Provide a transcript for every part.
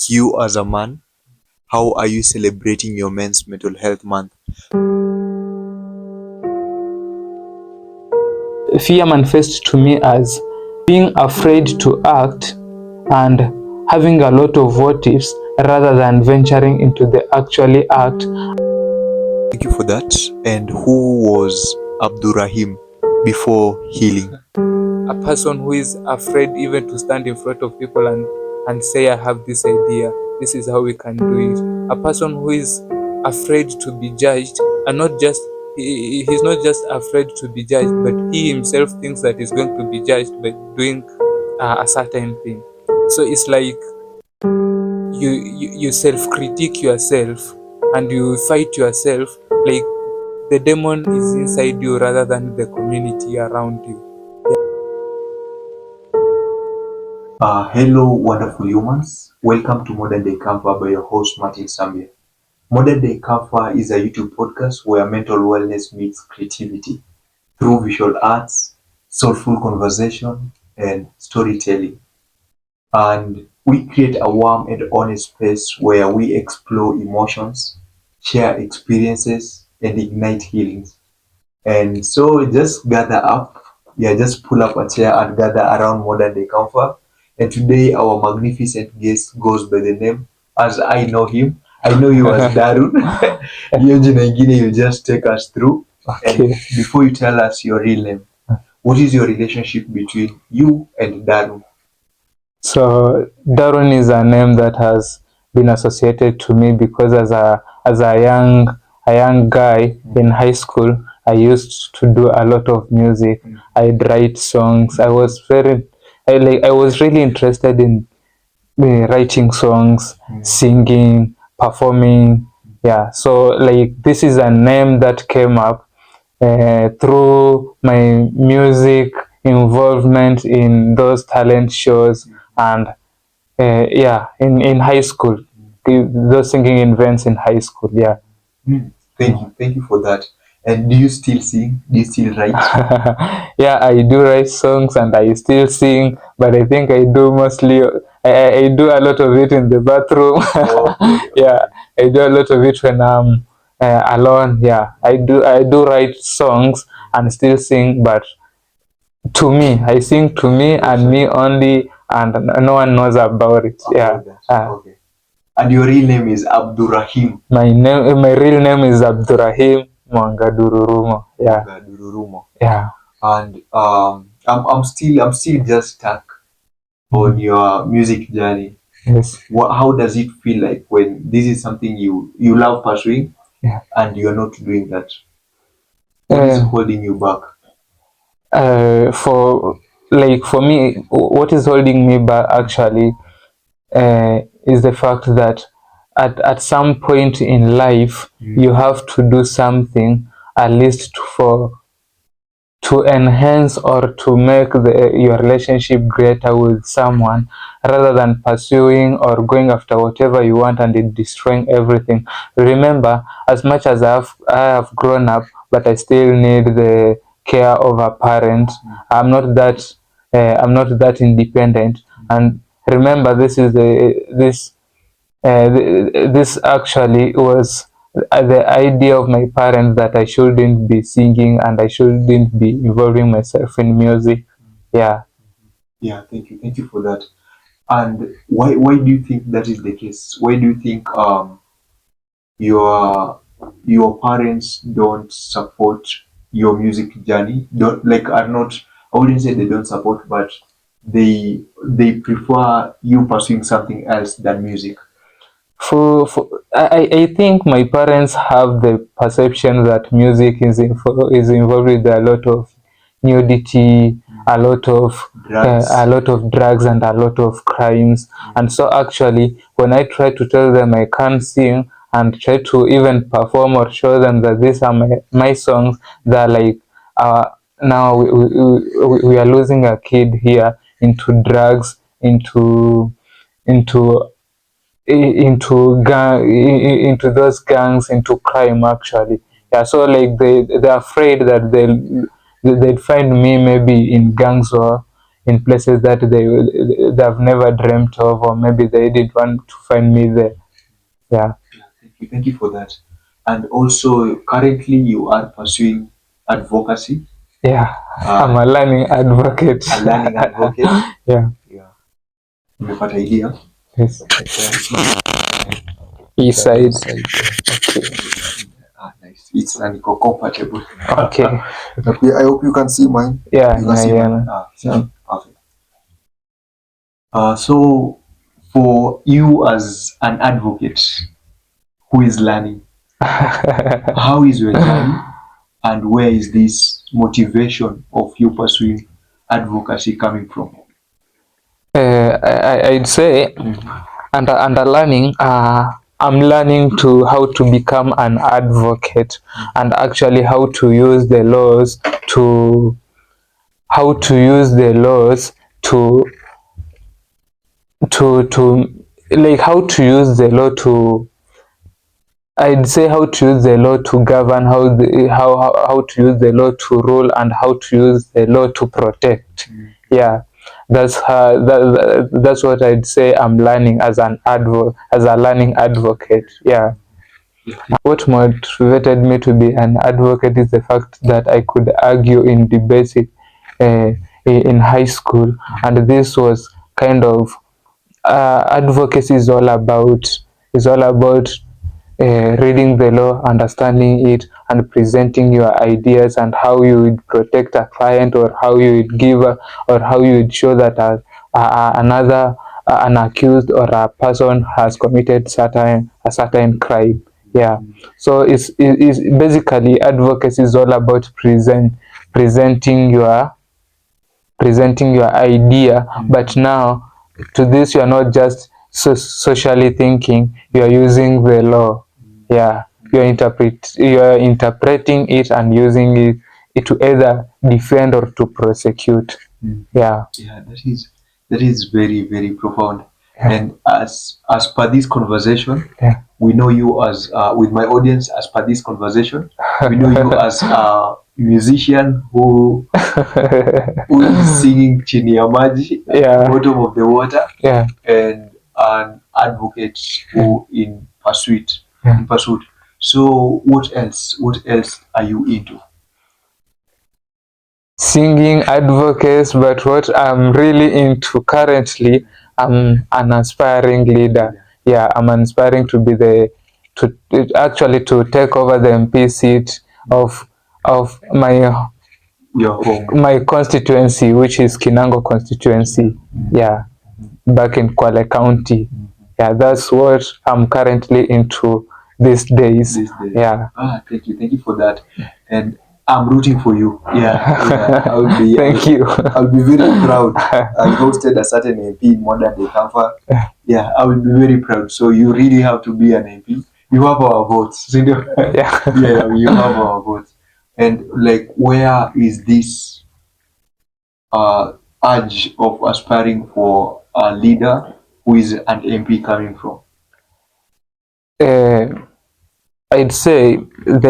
You as a man, how are you celebrating your Men's Mental Health Month? Fear manifests to me as being afraid to act and having a lot of what ifs rather than venturing into the actually act. Thank you for that. And who was Abdhurahim before healing? A person who is afraid even to stand in front of people and say, I have this idea, this is how we can do it. A person who is afraid to be judged, and not just he's not just afraid to be judged, but he himself thinks that he's going to be judged by doing a certain thing. So it's like you self-critique yourself and you fight yourself, like the demon is inside you rather than the community around you. Hello, wonderful humans. Welcome to Modern Day Campfire by your host, Martin Sambia. Modern Day Campfire is a YouTube podcast where mental wellness meets creativity through visual arts, soulful conversation, and storytelling. And we create a warm and honest space where we explore emotions, share experiences, and ignite healings. And so just gather up, just pull up a chair and gather around Modern Day Comfort. And today our magnificent guest goes by the name, as I know him, I know you as Darun. You just take us through. And Okay. before you tell us your real name, what is your relationship between you and Darun? So Darun is a name that has been associated to me because as a young guy in high school, I used to do a lot of music. I'd write songs. I was really interested in writing songs, singing, performing. Yeah, so like this is a name that came up through my music involvement in those talent shows and in high school, those singing events in high school. Yeah. Thank you for that. And do you still sing? Do you still write? Yeah, I do write songs and I still sing, but I think I do mostly I do a lot of it in the bathroom. Okay. Yeah, I do a lot of it when I'm alone. Yeah, I do write songs and still sing, but to me, I sing to me and me only, and no one knows about it. Yeah. Okay. And your real name is Abdhurahim. My real name is Abdhurahim Mwangadururumo. Yeah. Dururumo. Yeah. And I'm still just stuck on your music journey. Yes. How does it feel like when this is something you love pursuing, Yeah. and you're not doing that? What is holding you back? For me, what is holding me back actually is the fact that at some point in life you have to do something at least to enhance or to make your relationship greater with someone, rather than pursuing or going after whatever you want and it destroying everything. Remember, as much as I have grown up, but I still need the care of a parent. I'm not that independent. And remember, this actually was the idea of my parents, that I shouldn't be singing and I shouldn't be involving myself in music. Yeah. Yeah, thank you for that. And why do you think that is the case? Why do you think your parents don't support your music journey? Don't, like, are not, I wouldn't say they don't support, but they prefer you pursuing something else than music. I think my parents have the perception that music is involved with a lot of nudity, a lot of drugs and a lot of crimes. And so actually, when I try to tell them I can't sing and try to even perform or show them that these are my songs, they're like, now we are losing a kid here into drugs, into into those gangs, into crime actually. Yeah, so like they're afraid that they'd find me maybe in gangs or in places that they've never dreamt of, or maybe they didn't want to find me there. Yeah. Thank you for that. And also, currently you are pursuing advocacy. Yeah, I'm a learning advocate. A learning advocate. Yeah. Yeah. Umepata idea? Yes. East side. Okay. Nice. It's an compatible. Okay. I hope you can see mine. Yeah, You can see yeah, mine. yeah. Perfect. So for you as an advocate who is learning, how is your journey and where is this motivation of you pursuing advocacy coming from? I'd say under learning, I'm learning to how to become an advocate, and actually how to use the laws to how to use the laws to like how to use the law to, I'd say how to use the law to govern, how to use the law to rule, and how to use the law to protect. Yeah, that's what I'd say I'm learning as a learning advocate. Yeah. What motivated me to be an advocate is the fact that I could argue in debates in high school, and this was kind of advocacy is all about reading the law, understanding it, and presenting your ideas, and how you would protect a client, or how you would or how you would show that an accused or a person has committed a certain crime. Yeah. So it's basically advocacy is all about presenting your idea, but now to this you are not just socially thinking, you are using the law. Yeah, you are interpreting it and using it to either defend or to prosecute. Yeah. Yeah, that is very, very profound. And as per this conversation, Yeah. we know you as with my audience. As per this conversation, we know you as a musician who is singing chini ya maji, Yeah. bottom of the water, Yeah. and an advocate who in pursuit. Yeah. In pursuit. So what else? What else are you into? Singing advocates, but what I'm really into currently, I'm an aspiring leader. Yeah, I'm aspiring to be actually to take over the MP seat of Your home. my constituency, which is Kinango constituency. Yeah, back in Kwale County. Yeah, that's what I'm currently into these days. Yeah. Thank you for that. And I'm rooting for you. Yeah. Thank you. I'll be very proud. I hosted a certain MP in Modern Day Campfire. Yeah, I will be very proud. So you really have to be an MP. You have our votes. Yeah. Yeah, you have our votes. And like, where is this urge of aspiring for a leader who is an MP coming from? I'd say the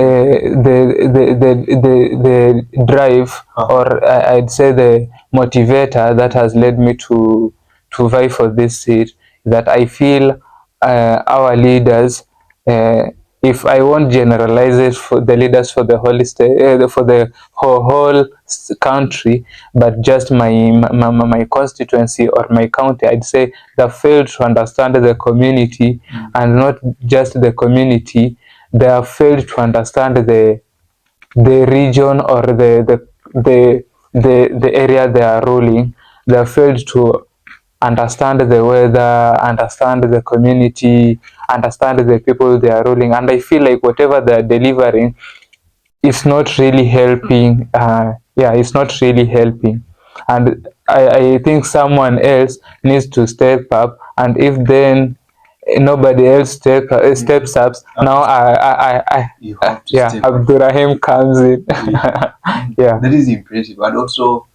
drive, or I'd say the motivator that has led me to vie for this seat, that I feel our leaders, if I won't generalize it for the leaders for the whole state, for the whole country, but just my constituency or my county, I'd say they failed to understand the community, and not just the community. They have failed to understand the region, or the area they are ruling. They have failed to understand the weather, understand the community, understand the people they are ruling. And I feel like whatever they are delivering, it's not really helping. It's not really helping. And I think someone else needs to step up. And if then nobody else steps up, now You have to step up. Abdhurahim comes in. Yeah. That is impressive. And also,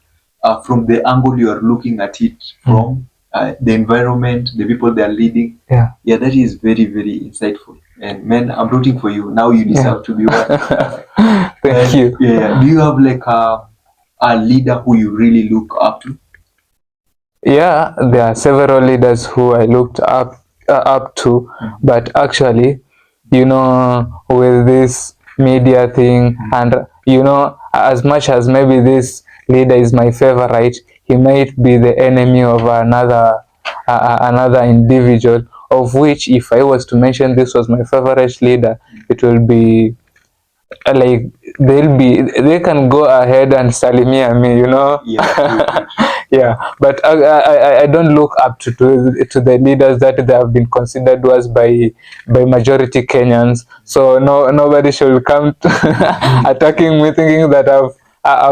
from the angle you are looking at it from, the environment, the people they are leading. Yeah. Yeah, that is very, very insightful. And man, I'm rooting for you. Now you deserve to be one. Thank you. Yeah. Do you have like a leader who you really look up to? Yeah, there are several leaders who I looked up to, but actually, with this media thing, and as much as maybe this leader is my favorite, he might be the enemy of another individual. Of which, if I was to mention this was my favorite leader, it will be like they can go ahead and salimia me, Yeah. yeah, but I don't look up to the leaders that they have been considered was by majority Kenyans. So nobody should come to attacking me thinking that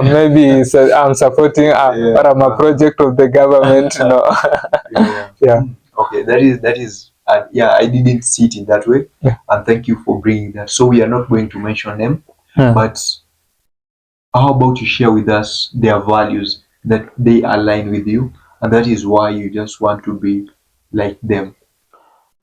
maybe I'm supporting or I'm a project of the government. No. Yeah. Yeah. Okay, that is yeah, I didn't see it in that way, Yeah. and thank you for bringing that. So we are not going to mention them, Hmm. but how about you share with us their values that they align with you, and that is why you just want to be like them.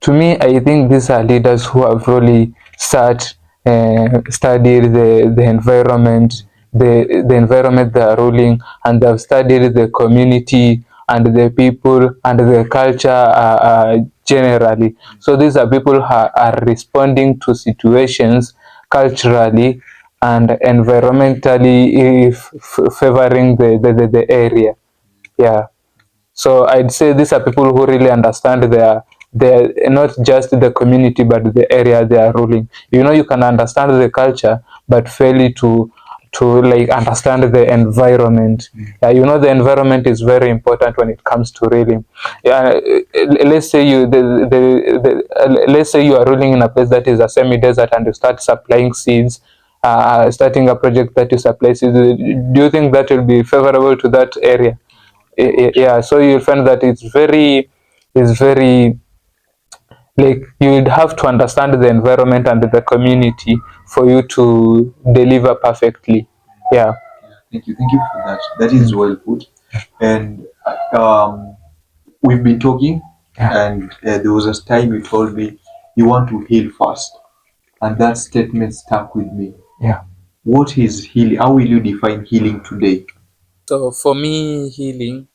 To me, I think these are leaders who have really studied the environment, the environment they are ruling, and they have studied the community and the people and the culture generally. So these are people who are responding to situations culturally and environmentally favoring the area. Yeah. So I'd say these are people who really understand their not just the community but the area they are ruling. You can understand the culture but fail to like understand the environment. Yeah, the environment is very important when it comes to ruling. Yeah, let's say let's say you are ruling in a place that is a semi-desert and you start supplying seeds, starting a project that you supply seeds. Do you think that will be favorable to that area? Yeah, so you'll find that it's very like you would have to understand the environment and the community for you to deliver perfectly. Yeah. Thank you for that. That is well put. And we've been talking, Yeah. and there was a time you told me you want to heal fast, and that statement stuck with me. Yeah. What is healing? How will you define healing today? So for me, healing,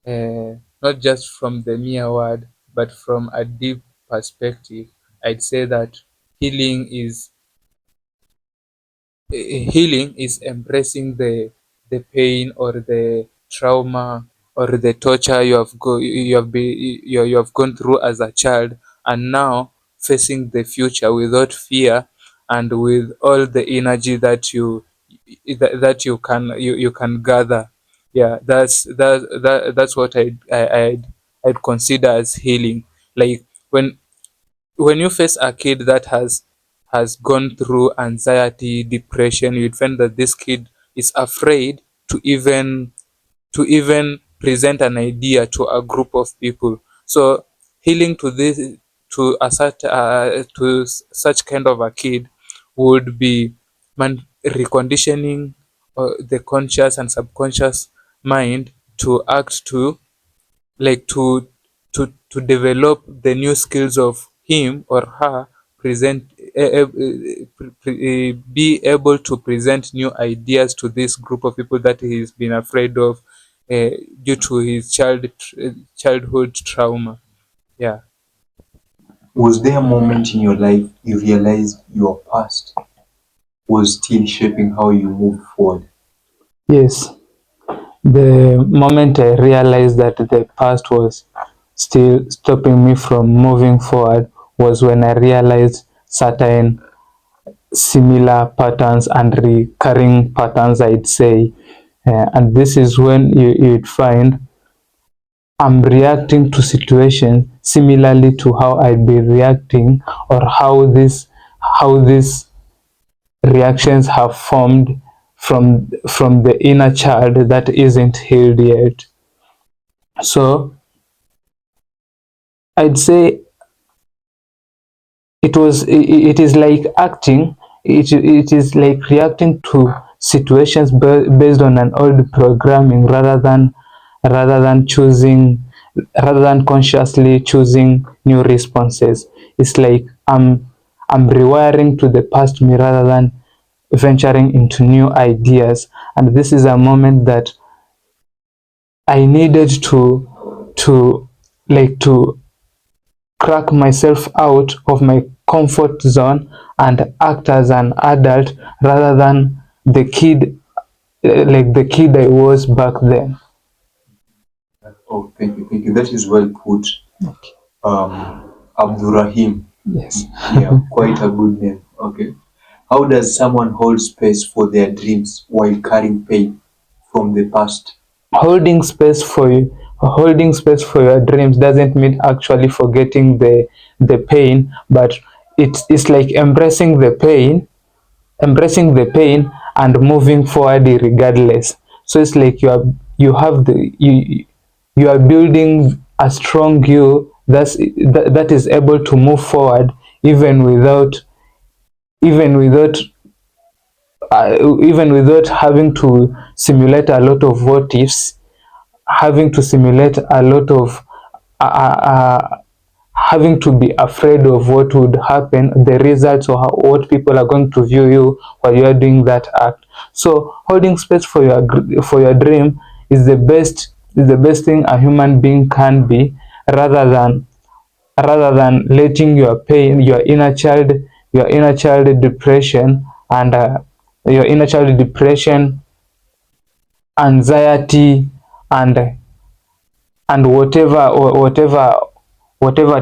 not just from the mere word, but from a deep perspective, I'd say that healing is healing is embracing the pain or the trauma or the torture you have gone through as a child, and now facing the future without fear and with all the energy that you can gather. Yeah, that's what I'd consider as healing. Like when you face a kid that has gone through anxiety, depression, you'd find that this kid is afraid to even present an idea to a group of people. So healing to such kind of a kid would be reconditioning the conscious and subconscious mind to act to like to develop the new skills of him or her present be able to present new ideas to this group of people that he's been afraid of due to his childhood trauma. Yeah. Was there a moment in your life you realized your past was still shaping how you moved forward? Yes. The moment I realized that the past was still stopping me from moving forward was when I realized certain similar patterns and recurring patterns, I'd say. And this is when you'd find I'm reacting to situations similarly to how I'd be reacting, or how these reactions have formed from the inner child that isn't healed yet. So I'd say it is like acting. It is like reacting to situations based on an old programming rather than choosing rather than consciously choosing new responses. It's like I'm rewiring to the past me rather than venturing into new ideas. And this is a moment that I needed to to to crack myself out of my comfort zone and act as an adult rather than the kid, the kid I was back then. Oh, thank you, thank you. That is well put. Abdhurahim. Yes. Yeah, quite a good name. Okay. How does someone hold space for their dreams while carrying pain from the past? Holding space for you, holding space for your dreams doesn't mean actually forgetting the pain, but it's like embracing the pain and moving forward regardless. So it's like you have the you are building a strong you that is able to move forward even without even without even without having to simulate a lot of what ifs, having to simulate a lot of uh, uh, having to be afraid of what would happen, the results, or what people are going to view you while you are doing that act. So holding space for your dream is the best thing a human being can be, rather than letting your pain, your inner child depression, and your inner child depression, anxiety, and whatever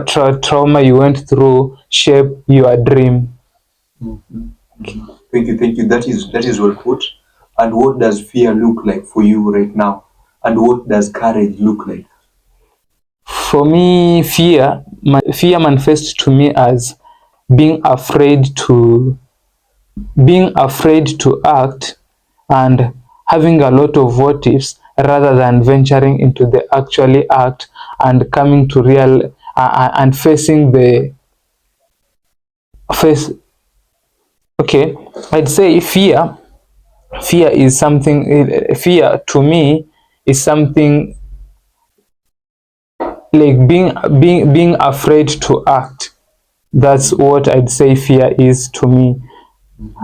trauma you went through shape your dream. Mhm, mhm. Thank you, thank you. That is well put. And what does fear look like for you right now? And what does courage look like? For me, fear manifests to me as being afraid to act, and having a lot of what ifs rather than venturing into the actually act and coming to real and facing the face. Okay, I'd say fear to me is something like being afraid to act. That's what I'd say fear is to me.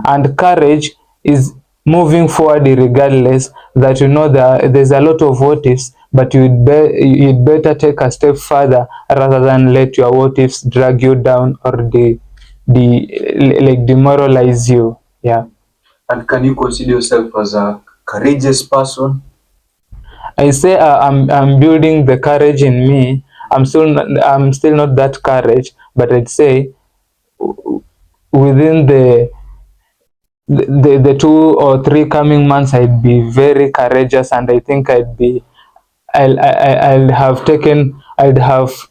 And courage is moving forward regardless, that you know that there's a lot of what ifs, but you'd better take a step further rather than let your what ifs drag you down, or like demoralize you. Yeah. And can you consider yourself as a courageous person? I say I'm building the courage in me. I'm still not that courage, but I'd say within the 2 or 3 coming months, I'd be very courageous, and I think I'd have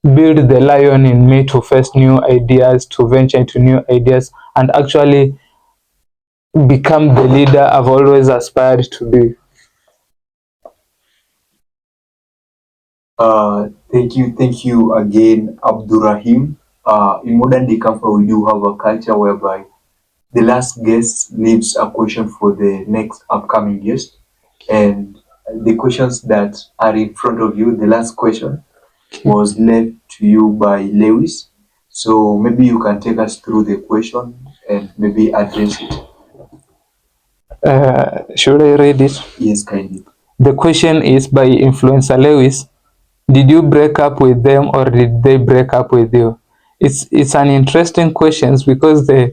built the lion in me to face new ideas, to venture into new ideas, and actually become the leader I've always aspired to be. Thank you again, Abdurrahim. In Modern Day Campfire, we do have a culture whereby the last guest leaves a question for the next upcoming guest, and the questions that are in front of you, the last question was left to you by Lewis. So maybe you can take us through the question and maybe address it. Should I read it? Yes, kindly. The question is by influencer Lewis. Did you break up with them, or did they break up with you? It's an interesting question, because I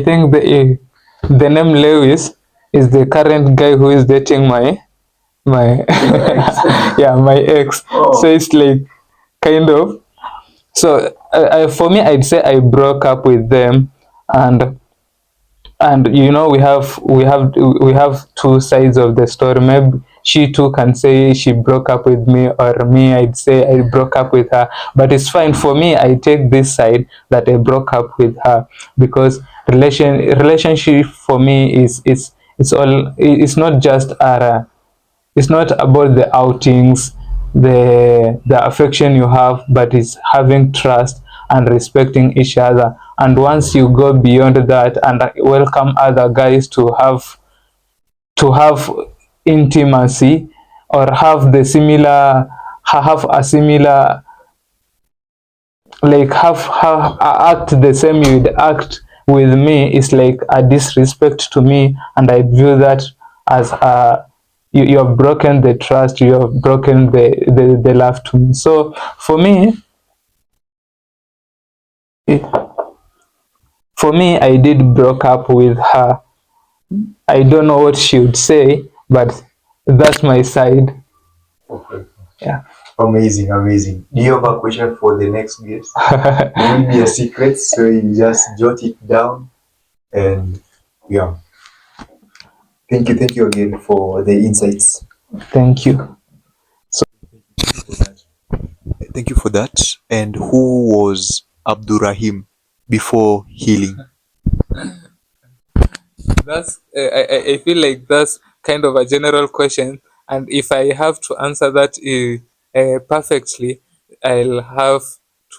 think the name Lewis is the current guy who is dating my yeah, my ex. Oh. So it's like kind of, so for me, I'd say I broke up with them. And we have 2 sides of the story. Maybe she too can say she broke up with me, or me, I'd say I broke up with her. But it's fine for me. I take this side that I broke up with her, because relationship for me it's not just it's not about the outings, the affection you have, but it's having trust and respecting each other. And once you go beyond that and welcome other guys to have intimacy, or have the similar have a similar, like have act the same you'd act with me, is like a disrespect to me, and I view that as a you have broken the trust, you have broken the love to me. So for me I did broke up with her. I don't know what she would say, but that's my side. Okay. Yeah. Amazing, amazing. Do you have a question for the next guest? It will be a secret, so you just jot it down and yeah. Thank you again for the insights. Thank you. Thank you for that. And who was Abdurrahim before healing? That's I feel like that's kind of a general question, and if I have to answer that perfectly, I'll have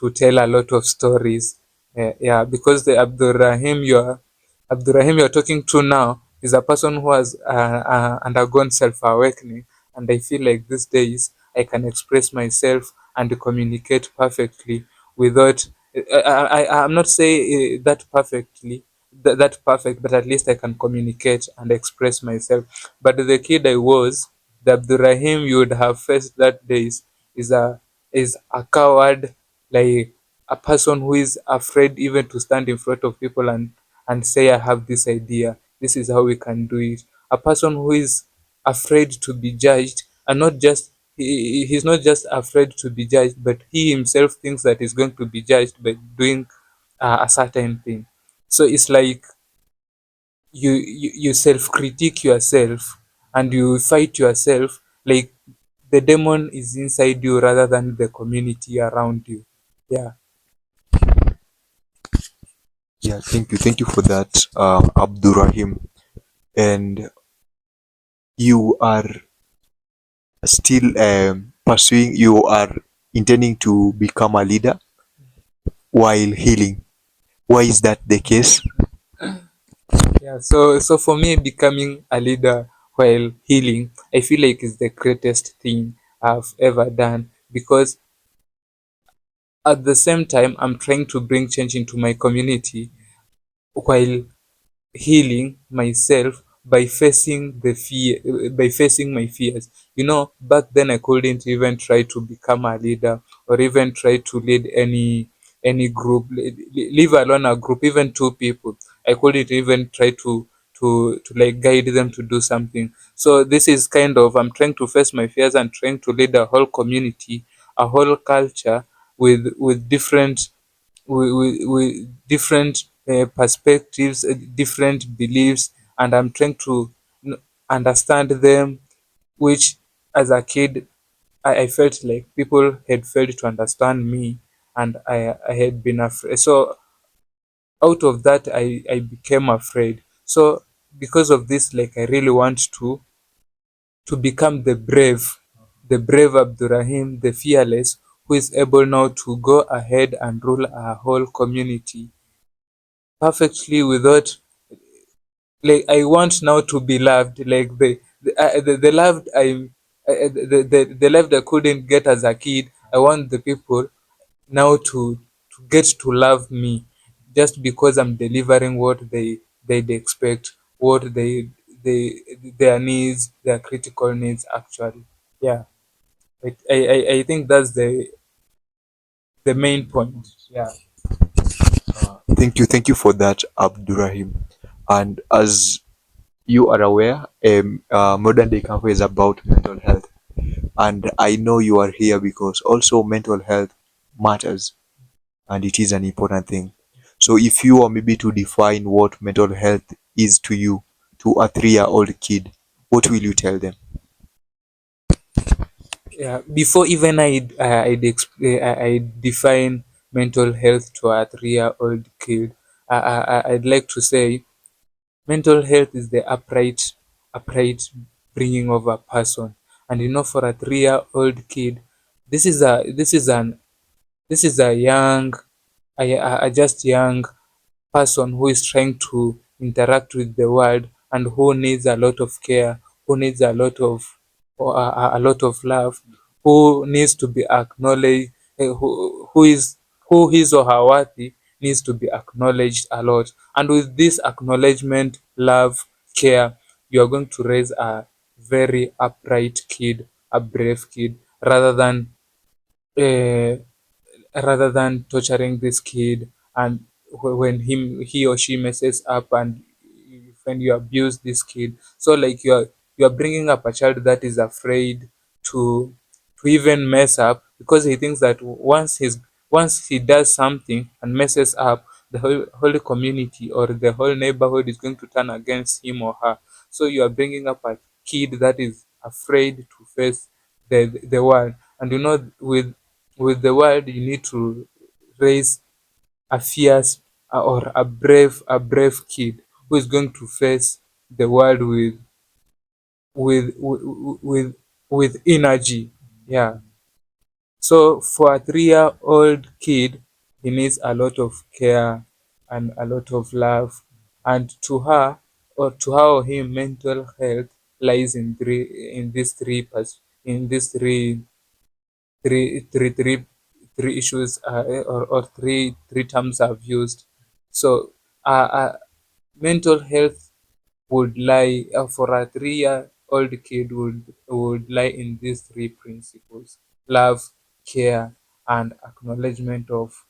to tell a lot of stories. Yeah, because the Abdurrahim you're talking to now is a person who has undergone self awakening, and I feel like these days I can express myself and communicate perfectly without. I'm not saying that perfectly, that perfect, but at least I can communicate and express myself. But the kid I was, the Abdurrahim you would have faced that days, is a coward, like a person who is afraid even to stand in front of people and say I have this idea. This is how we can do it. A person who is afraid to be judged, and not just he's not just afraid to be judged, but he himself thinks that he's going to be judged by doing a certain thing. So it's like you self critique yourself and you fight yourself, like the demon is inside you rather than the community around you. Yeah. Yeah, thank you for that, Abdurrahim. And you are still pursuing, you are intending to become a leader while healing. Why is that the case? Yeah, so for me, becoming a leader while healing, I feel like is the greatest thing I've ever done, because at the same time I'm trying to bring change into my community while healing myself by facing the fear, by facing my fears. Back then I couldn't even try to become a leader or even try to lead any group, leave alone a group, even two people. I couldn't even try to like guide them to do something. So this is kind of, I'm trying to face my fears and trying to lead a whole community, a whole culture with different, with different perspectives, different beliefs, and I'm trying to understand them, which as a kid I felt like people had failed to understand me, and I had been afraid. So out of that, I became afraid. So because of this, like I really want to become the brave Abdurrahim, the fearless, who is able now to go ahead and rule a whole community perfectly without, like, I want now to be loved, like the loved the love I couldn't get as a kid. I want the people now to get to love me, just because I'm delivering what they expect, what they their needs, their critical needs actually. Yeah. I think that's the main point. Yeah. Thank you for that, Abdurrahim. And as you are aware, Modern Day Campfire is about mental health. And I know you are here because also mental health matters and it is an important thing. So if you are maybe to define what mental health is to you, to a 3-year-old kid, what will you tell them? Yeah, before even I define mental health to a 3-year-old kid, I'd like to say mental health is the upright bringing of a person. And for a 3-year-old kid, this is a this is an this is a young, a just young person who is trying to interact with the world and who needs a lot of care, who needs a lot of, or a lot of love, who needs to be acknowledged, who his or her worthy needs to be acknowledged a lot. And with this acknowledgement, love, care, you are going to raise very upright kid, a brave kid, uh, rather than torturing this kid. And when he or she messes up, and when you abuse this kid, so like you're bringing up a child that is afraid to even mess up, because he thinks that once he does something and messes up, the whole community or the whole neighborhood is going to turn against him or her. So you are bringing up a kid that is afraid to face the world. And with the world, you need to raise a fierce, or a brave kid who is going to face the world with with with, with energy. Yeah. So for a 3-year old kid, he needs a lot of care and a lot of love. And to her or him, mental health lies in these in these three issues, or three terms I've used. So mental health would lie, for a 3-year old kid, would lie in these three principles: love, care, and acknowledgement of,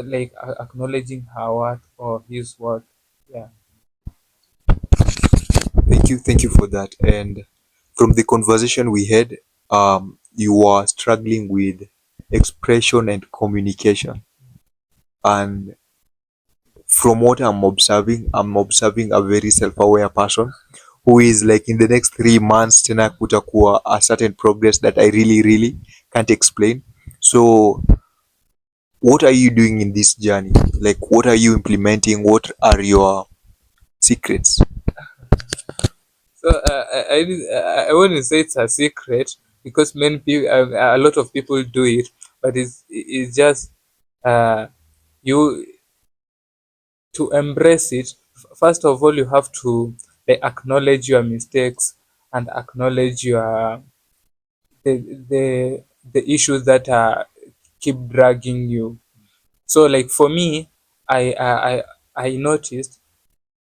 like, acknowledging her worth or his worth. Yeah. Thank you for that. And from the conversation we had, you are struggling with expression and communication. And from what I'm observing a very self-aware person who is like, in the next 3 months tena kutakuwa a certain progress that I really can't explain. So what are you doing in this journey? Like, what are you implementing? What are your secrets? So I wouldn't say it's a secret, because many people, a lot of people do it, but it's just, uh, you to embrace it. First of all, you have to, like, acknowledge your mistakes, and acknowledge the the the issues that are keep dragging you. So, like, for me, I noticed,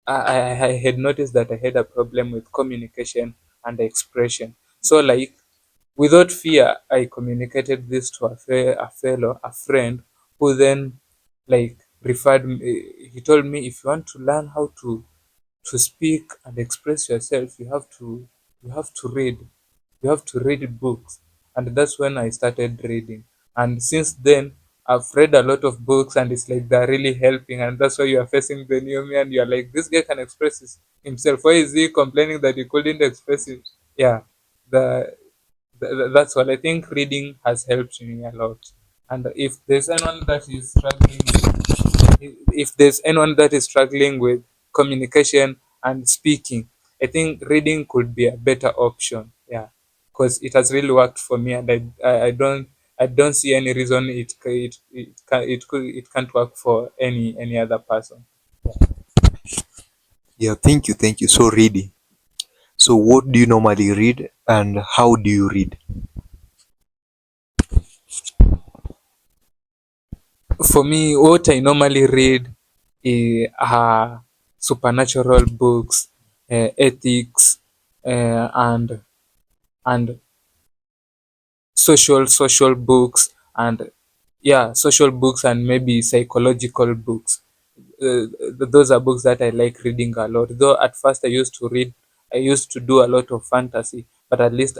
I had noticed that I had a problem with communication and expression. So, like, without fear, I communicated this to a friend, who then, like, referred me. He told me, if you want to learn how to speak and express yourself, you have to read. You have to read books. And that's when I started reading. And since then, I've read a lot of books, and it's like they're really helping. And that's why you are facing the new me, and you're like, this guy can express himself. Why is he complaining that he couldn't express it? Yeah. The, that's what I think. Reading has helped me a lot. And if there's anyone that is struggling with communication and speaking, I think reading could be a better option. Yeah, because it has really worked for me, and I don't see any reason it can't work for any other person. Yeah, thank you. So reading. So what do you normally read and how do you read? For me, what I normally read are supernatural books, ethics, and social books, and yeah, social books, and maybe psychological books. Those are books that I like reading a lot. Though at first I used to do a lot of fantasy, but at least,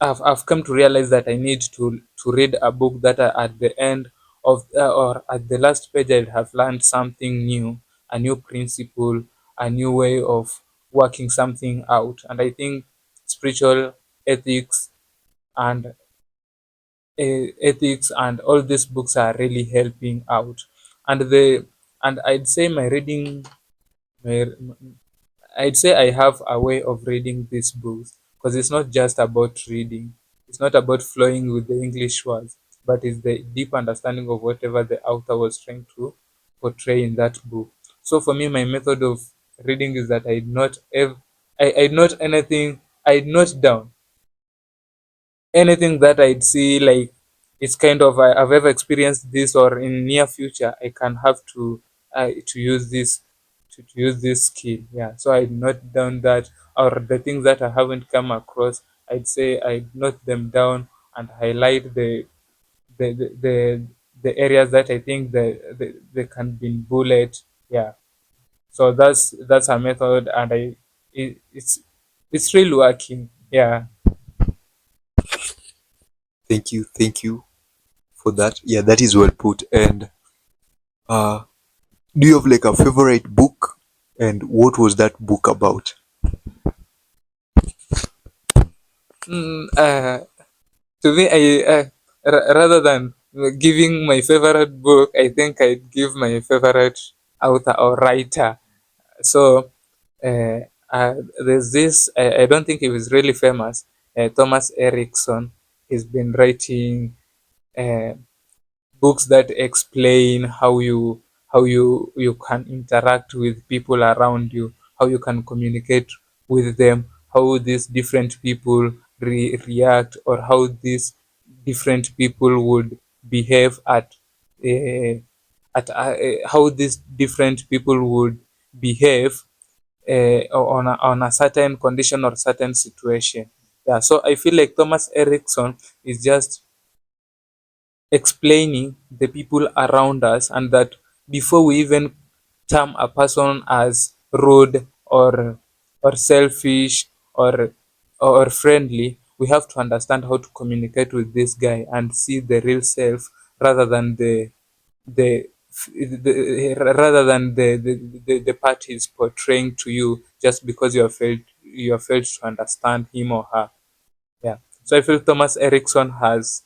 I've come to realize that I need to read a book that, at the end of, or at the last page, I have learned something new, a new principle, a new way of working something out. And I think spiritual ethics and all these books are really helping out. And I'd say my I'd say I have a way of reading these books, because it's not just about reading. It's not about flowing with the English words, but it's the deep understanding of whatever the author was trying to portray in that book. So for me, my method of reading is that I note anything, I note down anything that I'd see, like, it's kind of, I've ever experienced this, or in near future I can have to use this to use this skill. Yeah, so I note down that, or the things that I haven't come across, I'd say I note them down and highlight the the, the, the areas that I think they can be bullet. Yeah, so that's a method, and it's really working. Yeah. Thank you for that. Yeah, that is well put. And uh, do you have like a favorite book? And what was that book about? Mm, to me, rather than giving my favorite book, I think I'd give my favorite author or writer. So uh, there's this. I don't think he was really famous. Thomas Erickson. He's been writing uh, books that explain how you can interact with people around you, how you can communicate with them, how these different people react, or how these different people would behave uh, how these different people would behave on a certain condition or certain situation. Yeah, so I feel like Thomas Erickson is just explaining the people around us, and that before we even term a person as rude or selfish or friendly, we have to understand how to communicate with this guy and see the real self, rather than the, rather than the part he's portraying to you, just because you have failed to understand him or her. Yeah, so I feel Thomas Erickson has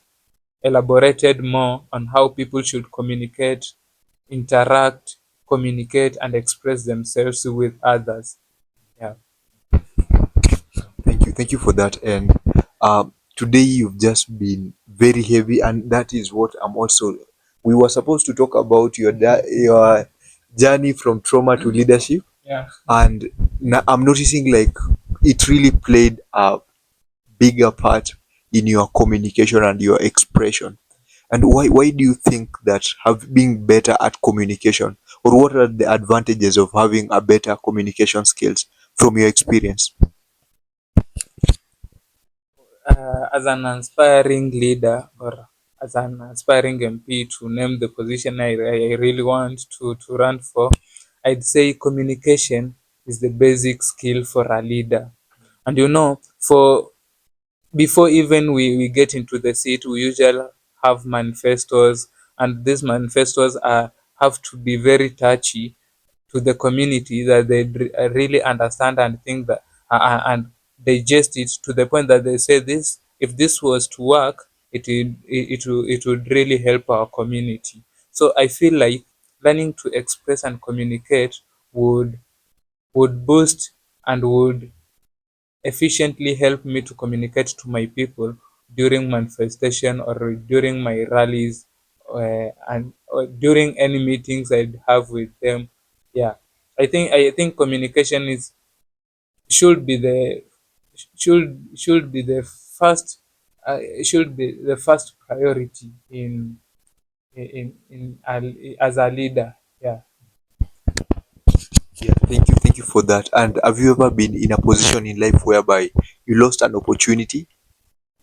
elaborated more on how people should communicate, interact, communicate, and express themselves with others. Yeah. Thank you for that. And today you've just been very heavy, and that is what I'm also. We were supposed to talk about your journey from trauma to leadership, Yeah. and I'm noticing like it really played a bigger part in your communication and your expression. And why do you think that have being better at communication, or what are the advantages of having a better communication skills from your experience? As an aspiring leader, or as an aspiring MP, to name the position I really want to run for, I'd say communication is the basic skill for a leader. And for before even we get into the seat, we usually have manifestos, and these manifestos have to be very touchy to the community, that they really understand and think that, and digest it to the point that they say, this if this was to work, it would really help our community. So I feel like learning to express and communicate would boost and would efficiently help me to communicate to my people during manifestation, or during my rallies, and or during any meetings I'd have with them. Yeah, I think communication is should be the should be the first should be the first priority as a leader. Yeah. Yeah, thank you for that. And have you ever been in a position in life whereby you lost an opportunity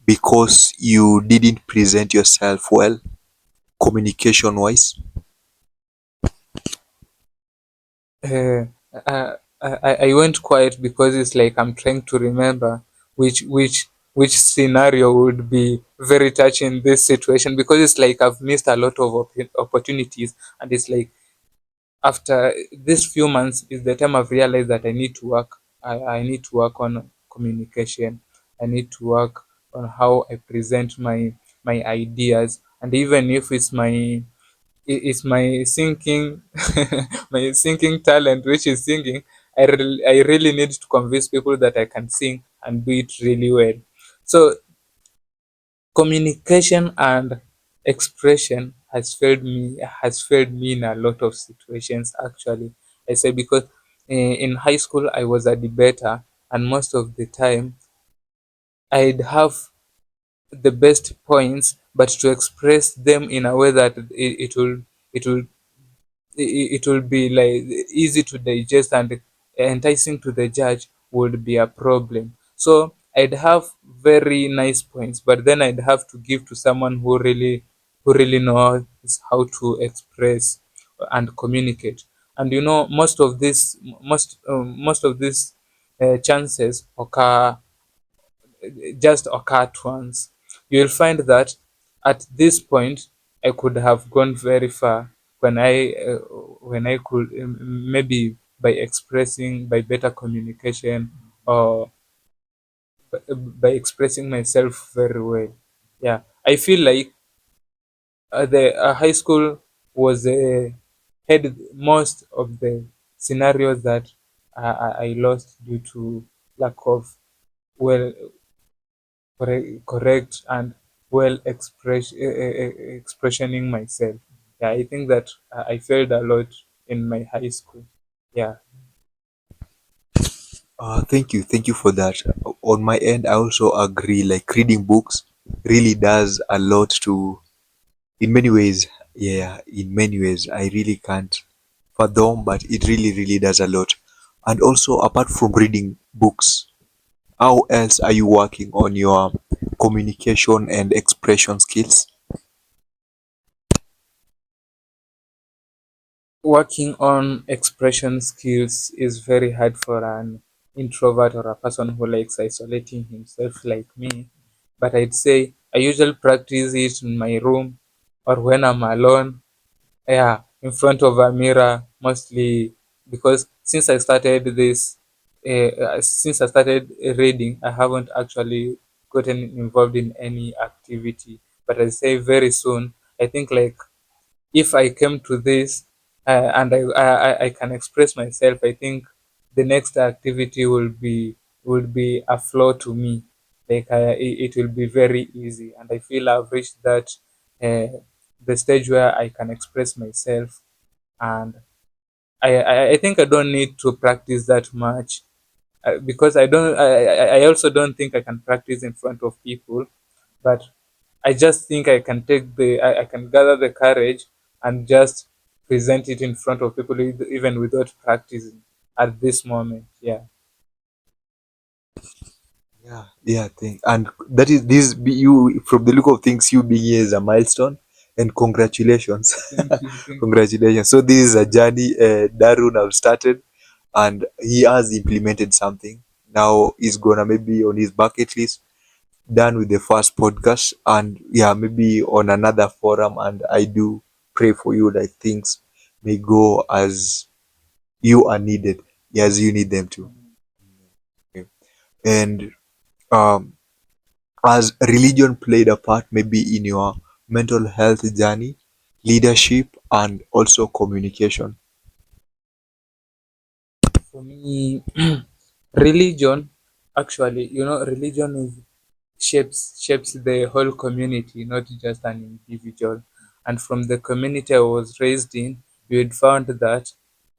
because you didn't present yourself well, communication wise? Uh, I went quiet because it's like I'm trying to remember which scenario would be very touching in this situation, because it's like I've missed a lot of opportunities, and it's like after this few months is the time I've realized that I need to work. I need to work on communication. I need to work on how I present my ideas, and even if it's my singing my singing talent, which is singing, I really need to convince people that I can sing and do it really well. So communication and expression has failed me in a lot of situations, actually. I say because in high school I was a debater, and most of the time I'd have the best points, but to express them in a way that it will it will be like easy to digest and enticing to the judge would be a problem. So I'd have very nice points, but then I'd have to give to someone who really knows how to express and communicate. And you know, most of these chances just occur at once. You'll find that at this point I could have gone very far when I could maybe by expressing by better communication or by expressing myself very well. Yeah, I feel like the high school was had most of the scenarios that I lost due to lack of well correct and well expressioning myself. Yeah, I think that I failed a lot in my high school. Yeah. Thank you for that. On my end, I also agree. Like reading books really does a lot to, in many ways. Yeah, in many ways, I really can't fathom, but it really does a lot. And also, apart from reading books, how else are you working on your communication and expression skills? Working on expression skills is very hard for an introvert or a person who likes isolating himself like me. But I'd say I usually practice it in my room or when I'm alone. Yeah, in front of a mirror mostly because since I started reading, I haven't actually gotten involved in any activity. But I say very soon, I think like if I came to this and I can express myself, I think the next activity will be a flow to me. Like it will be very easy, and I feel I've reached that the stage where I can express myself, and I think I don't need to practice that much because I don't. I also don't think I can practice in front of people, but I just think I can I can gather the courage and just present it in front of people even without practicing at this moment. Yeah. Yeah, and that is you from the look of things, you being here is a milestone, and congratulations, Thank you. Thank you. congratulations. So this is a journey Darun have started, and he has implemented something. Now he's gonna maybe on his bucket list done with the first podcast, and yeah, maybe on another forum. And I do pray for you that things may go as you are needed, as you need them to. Okay. And um has religion played a part maybe in your mental health journey, leadership, and also communication? For me, religion actually, you know, religion is shapes the whole community, not just an individual. And from the community I was raised in, you had found that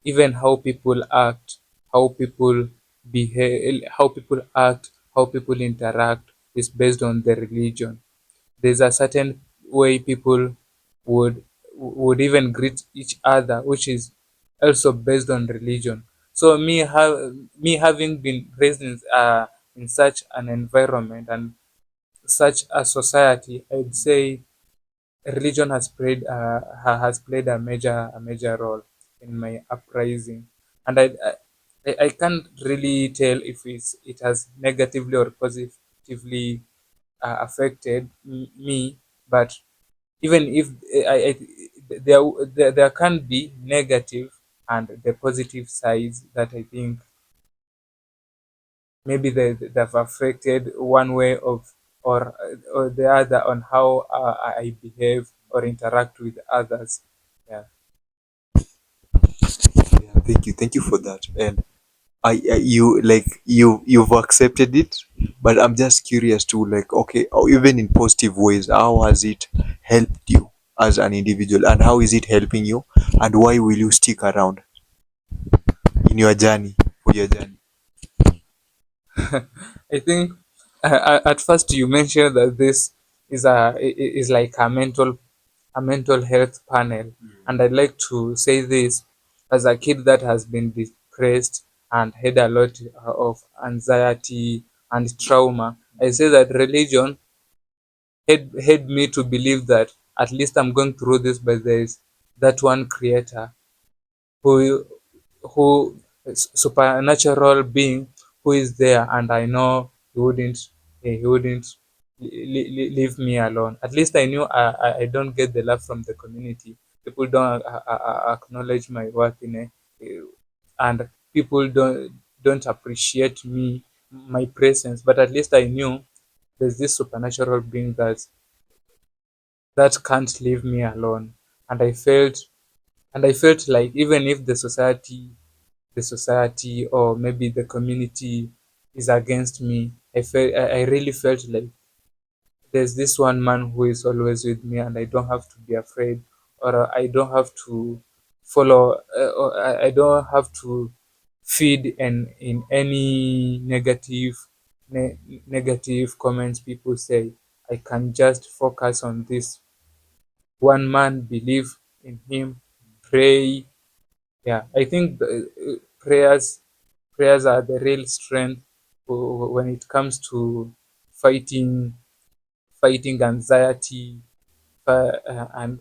even how people act, how people how people act, how people interact is based on the religion. There's a certain way people would even greet each other, which is also based on religion. So me having been raised in such an environment and such a society, I'd say religion has played a major role in my uprising, and I can't really tell if it has negatively or positively affected me, but even if there can be negative and the positive sides that I think maybe they've affected one way of or the other on how I behave or interact with others. Yeah. Yeah, thank you for that. And you like you've accepted it, but I'm just curious to like, okay, even in positive ways, how has it helped you as an individual, and how is it helping you, and why will you stick around in your journey for your journey? I think at first you mentioned that this is like a mental health panel. And I'd like to say this as a kid that has been depressed and had a lot of anxiety and trauma. I say that religion had me to believe that at least I'm going through this, but there is that one creator who who supernatural being who is there, and I know he wouldn't leave me alone. At least I knew I don't get the love from the community. People don't acknowledge my worth and people don't appreciate me, my presence. But at least I knew there's this supernatural being that can't leave me alone. And I felt like even if the society or maybe the community is against me, I really felt like there's this one man who is always with me, and I don't have to be afraid, or I don't have to follow, or I don't have to feed in any negative comments people say. I can just focus on this one man, believe in him, pray. Yeah, I think prayers are the real strength when it comes to fighting fighting anxiety, and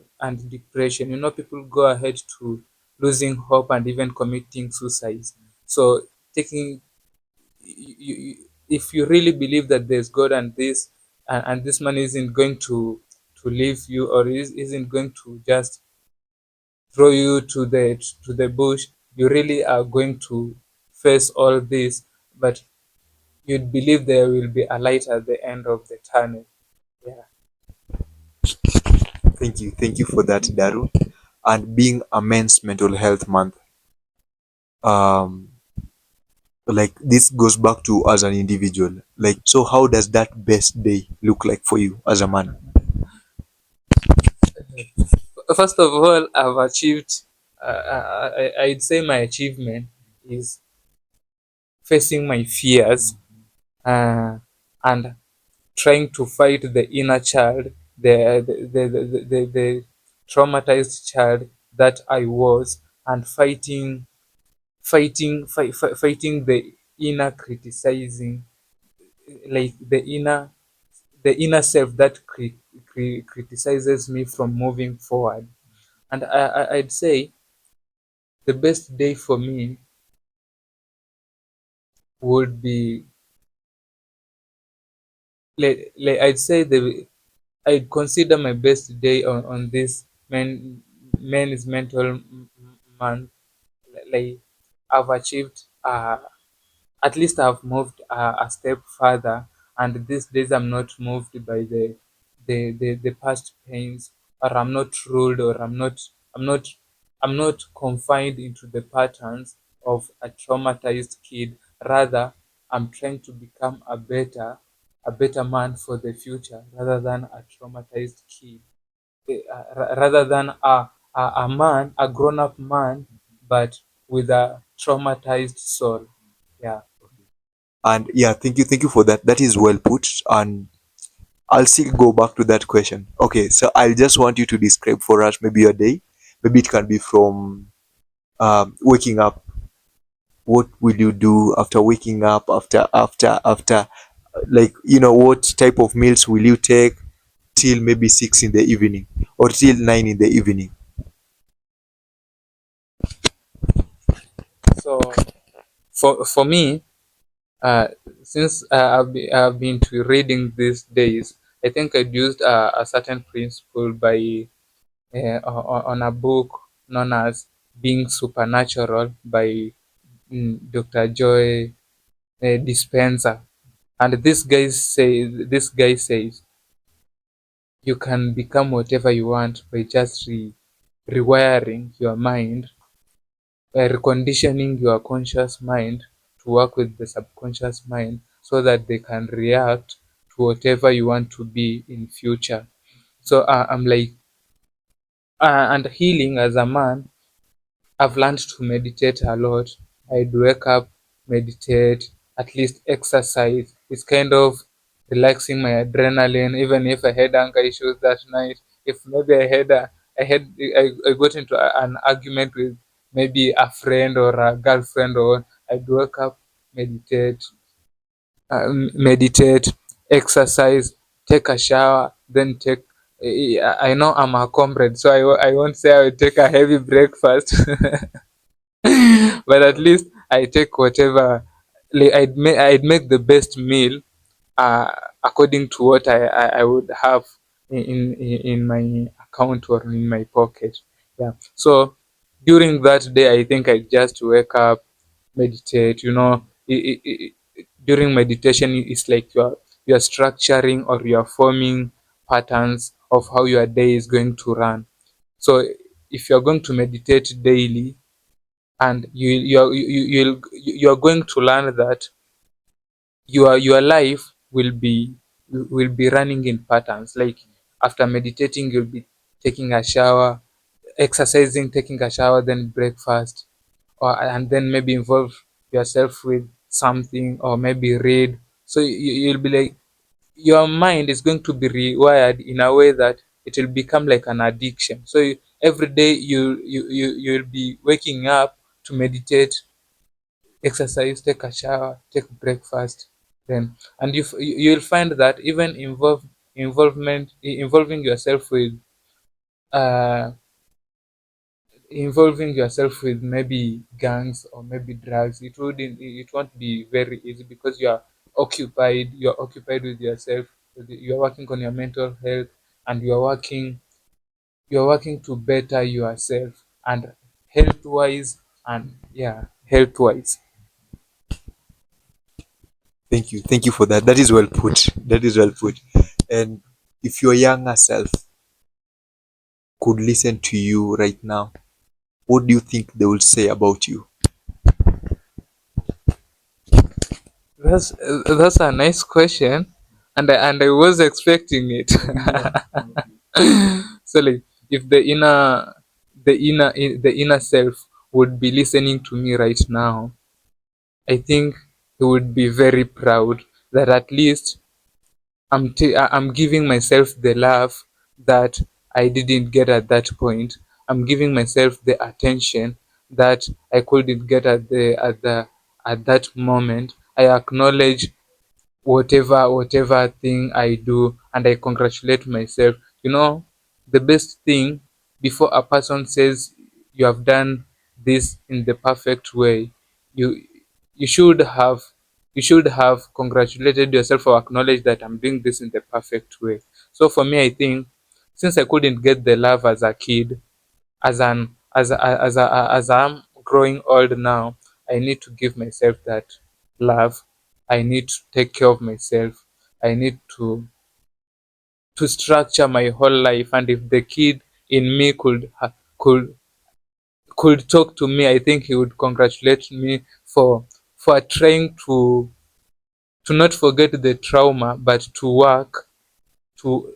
depression. People go ahead to losing hope and even committing suicide. So taking if you really believe that there's God, and this man isn't going to leave you, or isn't going to just throw you to the bush, you really are going to face all this, but you'd believe there will be a light at the end of the tunnel. Yeah. Thank you for that, Daru. And being a Men's Mental Health Month, um, like this goes back to as an individual. Like, so how does that best day look like for you as a man? First of all, I've achieved. I'd say my achievement is facing my fears, and trying to fight the inner child, the traumatized child that I was, and fighting the inner criticizing, like the inner self that criticizes me from moving forward. And I'd say the best day for me would be, I'd say I'd consider my best day on this men's mental month. Like, I've achieved, at least I've moved a step further, and these days I'm not moved by the past pains, or I'm not ruled, or I'm not I'm not confined into the patterns of a traumatized kid. Rather, I'm trying to become a better man for the future, rather than a traumatized kid. Rather than a man, a grown-up man, but with a traumatized soul. Yeah. And yeah, thank you for that. That is well put. And I'll still go back to that question. Okay, so I'll just want you to describe for us maybe your day. Maybe it can be from waking up. What will you do after waking up? After, like, what type of meals will you take till maybe 6 in the evening or till 9 in the evening? So for me, uh, since I've been to reading these days, I think I'd used a certain principle on a book known as Being Supernatural by Dr. Joy Dispenza. And this guy says you can become whatever you want by just rewiring your mind, by reconditioning your conscious mind to work with the subconscious mind, so that they can react to whatever you want to be in future. So I'm like, and healing as a man, I've learned to meditate a lot. I'd wake up, meditate, at least exercise. It's kind of relaxing my adrenaline. Even if I had anger issues that night, if maybe I got into an argument with maybe a friend or a girlfriend, or I'd wake up, meditate, meditate, exercise, take a shower, then take. I know I'm a comrade, so I won't say I will take a heavy breakfast, but at least I take whatever. Like I'd make the best meal, uh, according to what I would have in my account or in my pocket. Yeah. So during that day, I think I just wake up, meditate. During meditation, it's like you're structuring or you're forming patterns of how your day is going to run. So if you're going to meditate daily, and you're going to learn that your life will be running in patterns. Like after meditating, you'll be taking a shower, exercising, taking a shower, then breakfast, and then maybe involve yourself with something, or maybe read. So you'll be like, your mind is going to be rewired in a way that it will become like an addiction. So every day you'll be waking up to meditate, exercise, take a shower, take breakfast, then, and you'll find that even involving yourself with uh maybe gangs or maybe drugs, it won't be very easy, because you're occupied with yourself. You're working on your mental health, and you're working to better yourself, and health wise, and yeah, health wise. Thank you for that. That is well put. That is well put. And if your younger self could listen to you right now, what do you think they will say about you? That's a nice question, and I was expecting it. So like, if the inner self would be listening to me right now, I think he would be very proud that at least I'm giving myself the love that I didn't get at that point. I'm giving myself the attention that I couldn't get at that moment. I acknowledge whatever thing I do, and I congratulate myself. The best thing, before a person says you have done this in the perfect way, you you should have you should have congratulated yourself or acknowledged that I'm doing this in the perfect way. So for me, I think, since I couldn't get the love as a kid, as I'm growing old now, I need to give myself that love. I need to take care of myself. I need to structure my whole life. And if the kid in me could talk to me, I think he would congratulate me for trying to not forget the trauma, but to work to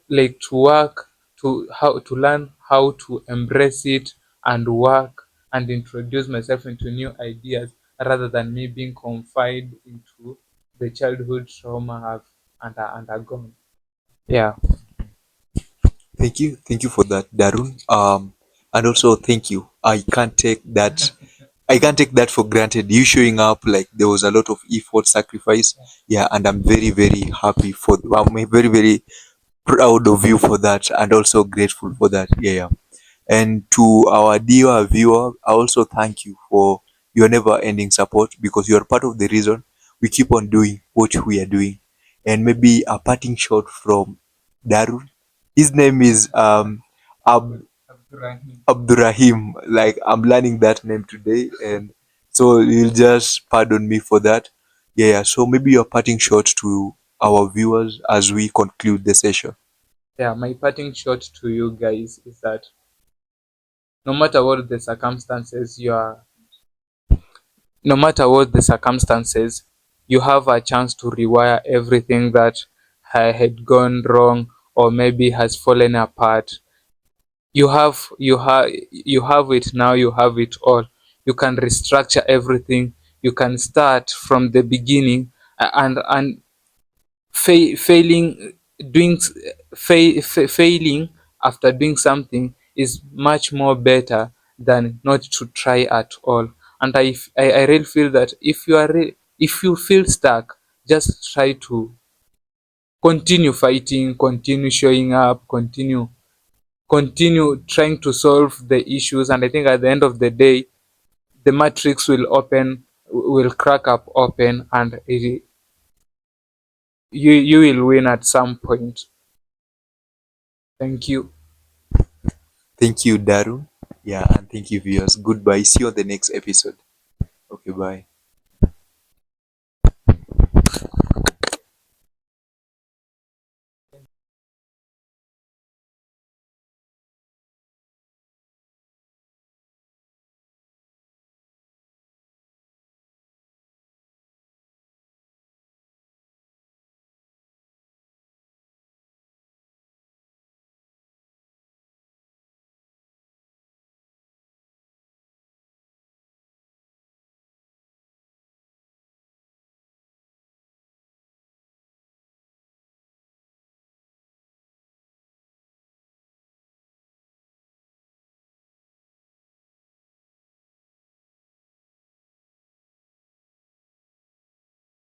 how to learn how to embrace it, and work and introduce myself into new ideas, rather than me being confined into the childhood trauma I've undergone. Yeah. Thank you for that, Darun. And also thank you. I can't take that for granted. You showing up, like there was a lot of effort, sacrifice. Yeah, and I'm very, very happy for. I'm very, very proud of you for that, and also grateful for that. Yeah, yeah. And to our dear viewer, I also thank you for your never-ending support, because you are part of the reason we keep on doing what we are doing. And maybe a parting shot from Darun. His name is Abdurrahim. Abdurahim. Like I'm learning that name today, and so you'll just pardon me for that. Yeah, yeah. So maybe your parting shot to our viewers as we conclude the session. Yeah, my parting shot to you guys is that no matter what the circumstances, you have a chance to rewire everything that had gone wrong, or maybe has fallen apart. You have it now. You have it all. You can restructure everything. You can start from the beginning, and failing doing failing after doing something is much more better than not to try at all. And I really feel that if you feel stuck, just try to continue fighting, continue showing up, continue trying to solve the issues. And I think at the end of the day, the matrix will crack up open, and you will win at some point. Thank you. Thank you, Daru. Yeah, and thank you, viewers. Goodbye. See you on the next episode. Okay, bye.